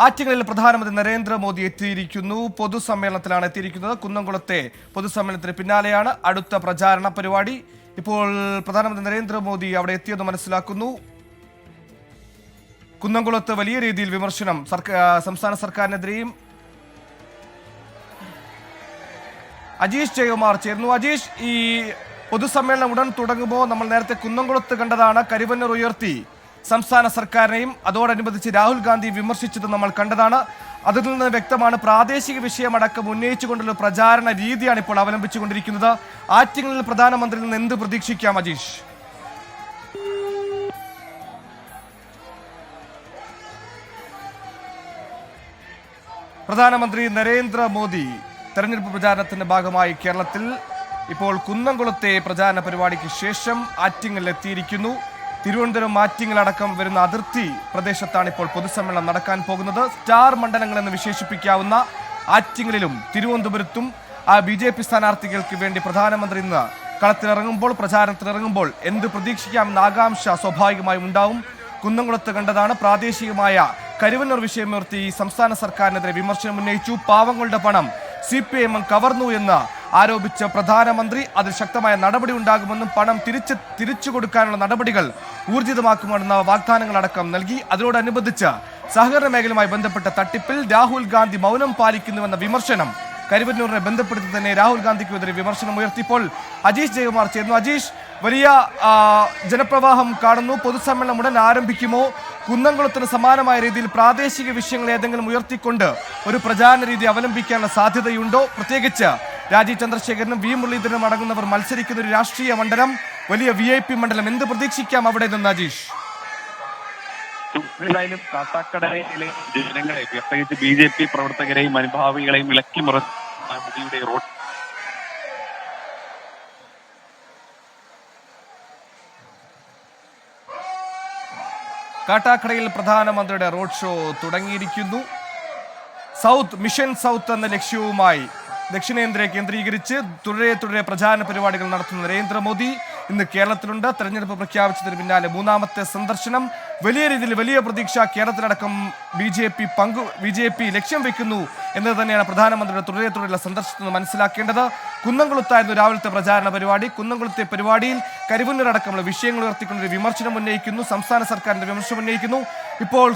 ആറ്റിങ്ങലിൽ പ്രധാനമന്ത്രി നരേന്ദ്രമോദി എത്തിയിരിക്കുന്നു. പൊതുസമ്മേളനത്തിലാണ് എത്തിയിരിക്കുന്നത്. കുന്നംകുളത്തെ പൊതുസമ്മേളനത്തിന് പിന്നാലെയാണ് അടുത്ത പ്രചാരണ പരിപാടി. ഇപ്പോൾ പ്രധാനമന്ത്രി നരേന്ദ്രമോദി അവിടെ എത്തിയെന്ന് മനസ്സിലാക്കുന്നു. കുന്നംകുളത്ത് വലിയ രീതിയിൽ വിമർശനം സംസ്ഥാന സർക്കാരിനെതിരെയും. അജീഷ് ജയകുമാർ ചേർന്നു. അജീഷ്, ഈ പൊതുസമ്മേളനം ഉടൻ തുടങ്ങുമ്പോൾ നമ്മൾ നേരത്തെ കുന്നംകുളത്ത് കണ്ടതാണ് കരിവന്നൂർ ഉയർത്തി സംസ്ഥാന സർക്കാരിനെയും അതോടനുബന്ധിച്ച് രാഹുൽ ഗാന്ധി വിമർശിച്ചത് നമ്മൾ കണ്ടതാണ്. അതിൽ നിന്ന് വ്യക്തമാണ് പ്രാദേശിക വിഷയമടക്കം ഉന്നയിച്ചുകൊണ്ടുള്ള പ്രചാരണ രീതിയാണ് ഇപ്പോൾ അവലംബിച്ചുകൊണ്ടിരിക്കുന്നത്. ആറ്റിങ്ങലിൽ പ്രധാനമന്ത്രിയിൽ നിന്ന് എന്ത് പ്രതീക്ഷിക്കാം അജീഷ്? പ്രധാനമന്ത്രി നരേന്ദ്രമോദി തെരഞ്ഞെടുപ്പ് പ്രചാരണത്തിന്റെ ഭാഗമായി കേരളത്തിൽ ഇപ്പോൾ കുന്നംകുളത്തെ പ്രചാരണ പരിപാടിക്ക് ശേഷം ആറ്റിങ്ങൽ എത്തിയിരിക്കുന്നു. തിരുവനന്തപുരം ആറ്റിങ്ങൽ അടക്കം വരുന്ന അതിർത്തി പ്രദേശത്താണ് ഇപ്പോൾ പൊതുസമ്മേളനം നടക്കാൻ പോകുന്നത്. സ്റ്റാർ മണ്ഡലങ്ങൾ എന്ന് വിശേഷിപ്പിക്കാവുന്ന ആറ്റിങ്ങലിലും തിരുവനന്തപുരത്തും BJP സ്ഥാനാർത്ഥികൾക്ക് വേണ്ടി പ്രധാനമന്ത്രി ഇന്ന് കളത്തിലിറങ്ങുമ്പോൾ, പ്രചാരണത്തിലിറങ്ങുമ്പോൾ എന്ത് പ്രതീക്ഷിക്കാമെന്ന ആകാംക്ഷ സ്വാഭാവികമായും ഉണ്ടാവും. കുന്നംകുളത്ത് കണ്ടതാണ് പ്രാദേശികമായ കരിവന്നൂർ വിഷയമുയർത്തി സംസ്ഥാന സർക്കാരിനെതിരെ വിമർശനം ഉന്നയിച്ചു. പാവങ്ങളുടെ പണം CPIM കവർന്നു എന്ന് ആരോപിച്ച പ്രധാനമന്ത്രി അതിൽ ശക്തമായ നടപടി ഉണ്ടാകുമെന്നും പണം തിരിച്ചു കൊടുക്കാനുള്ള നടപടികൾ ഊർജിതമാക്കുമെന്ന വാഗ്ദാനങ്ങളടക്കം നൽകി. അതിനോടനുബന്ധിച്ച് സഹകരണ മേഖലയുമായി ബന്ധപ്പെട്ട തട്ടിപ്പിൽ രാഹുൽ ഗാന്ധി മൗനം പാലിക്കുന്നുവെന്ന വിമർശനം കരിവന്നൂരിനെ ബന്ധപ്പെടുത്തി തന്നെ രാഹുൽ ഗാന്ധിക്കെതിരെ വിമർശനം ഉയർത്തിയപ്പോൾ അജീഷ് ജയകുമാർ ചേർന്നു. അജീഷ്, വലിയ ജനപ്രവാഹം കാണുന്നു. പൊതുസമ്മേളനം ഉടൻ ആരംഭിക്കുമോ? കുന്നംകുളത്തിന് സമാനമായ രീതിയിൽ പ്രാദേശിക വിഷയങ്ങൾ ഏതെങ്കിലും ഉയർത്തിക്കൊണ്ട് ഒരു പ്രചാരണ രീതി അവലംബിക്കാനുള്ള സാധ്യതയുണ്ടോ? പ്രത്യേകിച്ച് രാജീവ് ചന്ദ്രശേഖരനും മുരളീധരനും അടങ്ങുന്നവർ മത്സരിക്കുന്ന ഒരു രാഷ്ട്രീയ മണ്ഡലം, വലിയ VIP മണ്ഡലം, എന്ത് പ്രതീക്ഷിക്കാം അവിടെ നിന്ന് അജീഷ്? ഏതായാലും കാട്ടാക്കടയിലെ ജനങ്ങളെ, പ്രത്യേകിച്ച് BJP പ്രവർത്തകരെയും അനുഭാവികളെയും ഇളക്കി മുറിയുടെ റോഡ് കാട്ടാക്കടയിൽ പ്രധാനമന്ത്രിയുടെ റോഡ് ഷോ തുടങ്ങിയിരിക്കുന്നു. മിഷൻ സൗത്ത് എന്ന ലക്ഷ്യവുമായി ദക്ഷിണേന്ത്യയെ കേന്ദ്രീകരിച്ച് തുടരെ പ്രചാരണ പരിപാടികൾ നടത്തുന്ന നരേന്ദ്രമോദി ഇന്ന് കേരളത്തിലുണ്ട്. തെരഞ്ഞെടുപ്പ് പ്രഖ്യാപിച്ചതിന് പിന്നാലെ മൂന്നാമത്തെ സന്ദർശനം. വലിയ രീതിയിൽ വലിയ പ്രതീക്ഷ കേരളത്തിലടക്കം BJP ലക്ഷ്യം വെക്കുന്നു എന്നത് തന്നെയാണ് പ്രധാനമന്ത്രിയുടെ തുടരെയുള്ള സന്ദർശനത്തിൽ നിന്ന് മനസ്സിലാക്കേണ്ടത്. കുന്നംകുളത്തായിരുന്നു രാവിലത്തെ പ്രചാരണ പരിപാടി. കുന്നംകുളത്തെ പരിപാടിയിൽ കരിവന്നൂരടക്കമുള്ള വിഷയങ്ങൾ ഉയർത്തിക്കൊണ്ടൊരു വിമർശനം ഉന്നയിക്കുന്നു, സംസ്ഥാന സർക്കാരിന്റെ വിമർശനം ഉന്നയിക്കുന്നു. ഇപ്പോൾ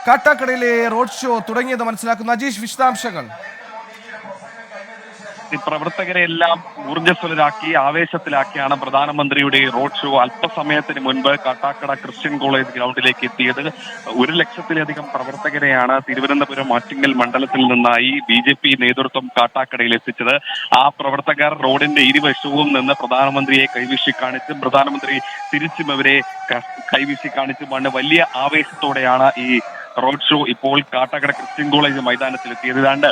കാട്ടാക്കടയിലെ റോഡ് ഷോ തുടങ്ങിയത് മനസ്സിലാക്കുന്നു. അജീഷ്, വിശദാംശങ്ങൾ. പ്രവർത്തകരെ എല്ലാം ഊർജ്ജസ്വലരാക്കി ആവേശത്തിലാക്കിയാണ് പ്രധാനമന്ത്രിയുടെ റോഡ് ഷോ അല്പസമയത്തിന് മുൻപ് കാട്ടാക്കട ക്രിസ്ത്യൻ കോളേജ് ഗ്രൗണ്ടിലേക്ക് എത്തിയത്. 1,00,000-ലധികം പ്രവർത്തകരെയാണ് തിരുവനന്തപുരം ആറ്റിങ്ങൽ മണ്ഡലത്തിൽ നിന്നായി BJP നേതൃത്വം കാട്ടാക്കടയിൽ എത്തിച്ചത്. ആ പ്രവർത്തകർ റോഡിന്റെ ഇരുവശവും നിന്ന് പ്രധാനമന്ത്രിയെ കൈവീശി കാണിച്ചും പ്രധാനമന്ത്രി തിരിച്ചും അവരെ കൈവീശി കാണിച്ചുമാണ് വലിയ ആവേശത്തോടെയാണ് ഈ റോഡ് ഷോ ഇപ്പോൾ കാട്ടാക്കട ക്രിസ്ത്യൻ കോളേജ് മൈതാനത്തിൽ എത്തിയത്. ഏതാണ്ട്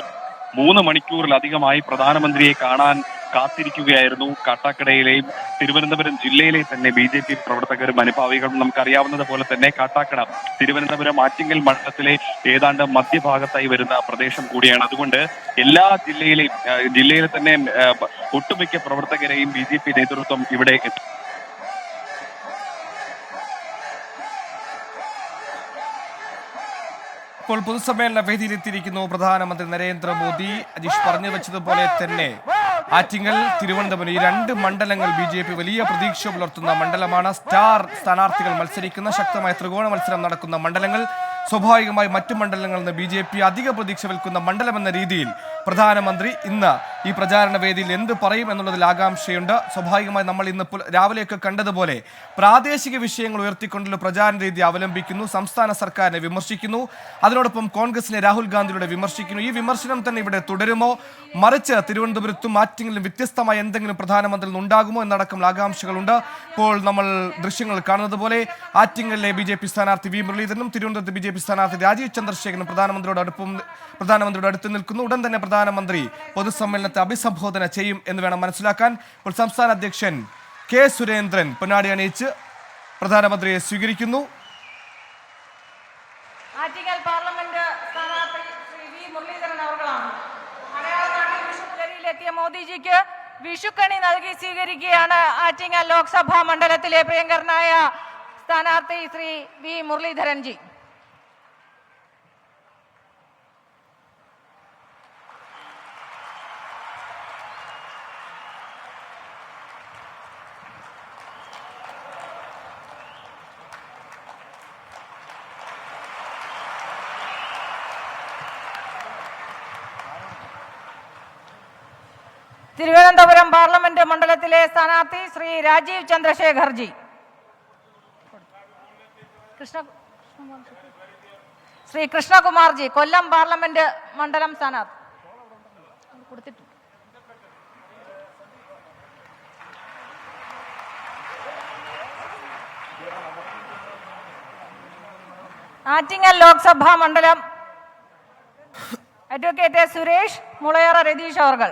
3 മണിക്കൂറിലധികമായി പ്രധാനമന്ത്രിയെ കാണാൻ കാത്തിരിക്കുകയായിരുന്നു കാട്ടാക്കടയിലെയും തിരുവനന്തപുരം ജില്ലയിലെ തന്നെ BJP പ്രവർത്തകരും അനുഭാവികളും. നമുക്കറിയാവുന്നത് പോലെ തന്നെ കാട്ടാക്കട തിരുവനന്തപുരം ആറ്റിങ്ങൽ മണ്ഡലത്തിലെ ഏതാണ്ട് മധ്യഭാഗത്തായി വരുന്ന പ്രദേശം കൂടിയാണ്. അതുകൊണ്ട് എല്ലാ ജില്ലയിലെ തന്നെ ഒട്ടുമിക്ക പ്രവർത്തകരെയും BJP നേതൃത്വം ഇവിടെ ഇപ്പോൾ പൊതുസമ്മേളന വേദിയിലെത്തിയിരിക്കുന്നു പ്രധാനമന്ത്രി നരേന്ദ്രമോദി. അജീഷ് പറഞ്ഞു വെച്ചതുപോലെ തന്നെ ആറ്റിങ്ങൽ, തിരുവനന്തപുരം ഈ 2 മണ്ഡലങ്ങൾ BJP വലിയ പ്രതീക്ഷ പുലർത്തുന്ന മണ്ഡലമാണ്. സ്റ്റാർ സ്ഥാനാർത്ഥികൾ മത്സരിക്കുന്ന ശക്തമായ ത്രികോണ മത്സരം നടക്കുന്ന മണ്ഡലങ്ങൾ. സ്വാഭാവികമായി മറ്റു മണ്ഡലങ്ങളിൽ നിന്ന് BJP അധിക പ്രതീക്ഷ വെൽക്കുന്ന മണ്ഡലമെന്ന രീതിയിൽ പ്രധാനമന്ത്രി ഇന്ന് ഈ പ്രചാരണ വേദിയിൽ എന്ത് പറയും എന്നുള്ളതിൽ ആകാംക്ഷയുണ്ട്. സ്വാഭാവികമായി നമ്മൾ ഇന്ന് രാവിലെയൊക്കെ കണ്ടതുപോലെ പ്രാദേശിക വിഷയങ്ങൾ ഉയർത്തിക്കൊണ്ടുള്ള പ്രചാരണ രീതി അവലംബിക്കുന്നു. സംസ്ഥാന സർക്കാരിനെ വിമർശിക്കുന്നു. അതിനോടൊപ്പം കോൺഗ്രസിനെ രാഹുൽ ഗാന്ധിയുടെ വിമർശിക്കുന്നു. ഈ വിമർശനം തന്നെ ഇവിടെ തുടരുമോ? മറിച്ച് തിരുവനന്തപുരത്തും ആറ്റിങ്ങലിലും വ്യത്യസ്തമായ എന്തെങ്കിലും പ്രധാനമന്ത്രിയിൽ ഉണ്ടാകുമോ എന്നടക്കമുള്ള ആകാംക്ഷകളുണ്ട്. ഇപ്പോൾ നമ്മൾ ദൃശ്യങ്ങൾ കാണുന്നത് പോലെ ആറ്റിങ്ങലിലെ BJP സ്ഥാനാർത്ഥി മുരളീധരനും തിരുവനന്തപുരത്ത് BJP സ്ഥാനാർത്ഥി രാജീവ് ചന്ദ്രശേഖരനും പ്രധാനമന്ത്രിയോട് അടുത്ത് നിൽക്കുന്നു. ഉടൻ തന്നെ പ്രധാനമന്ത്രി പൊതുസമ്മേളനത്തെ അഭിസംബോധന ചെയ്യും എന്ന് വേണം മനസ്സിലാക്കാൻ. ഇപ്പോൾ സംസ്ഥാന അധ്യക്ഷൻ K. സുരേന്ദ്രൻ പൊന്നാടി അണിയിച്ച് പ്രധാനമന്ത്രിയെ സ്വീകരിക്കുന്നു. ആറ്റിങ്ങൽ പാർലമെന്റ് സ്ഥാനാർത്ഥി ശ്രീ മുരളീധരൻ അവർകളാണ്. മലയാളത്തിലെത്തിയ മോദിജിക്ക് വിഷുക്കണി നൽകി സ്വീകരിക്കുകയാണ് ആറ്റിങ്ങൽ ലോക്സഭാ മണ്ഡലത്തിലെ പ്രിയങ്കരനായ സ്ഥാനാർത്ഥി ശ്രീ മുരളീധരൻ ജി. തിരുവനന്തപുരം പാർലമെന്റ് മണ്ഡലത്തിലെ സ്ഥാനാർത്ഥി ശ്രീ രാജീവ് ചന്ദ്രശേഖർജി. ശ്രീ കൃഷ്ണകുമാർജി, കൊല്ലം പാർലമെന്റ് മണ്ഡലം സ്ഥാനാർത്ഥി. ആറ്റിങ്ങൽ ലോക്സഭാ മണ്ഡലം അഡ്വക്കേറ്റ് സുരേഷ് മുളയറ രതീഷ് അവർ.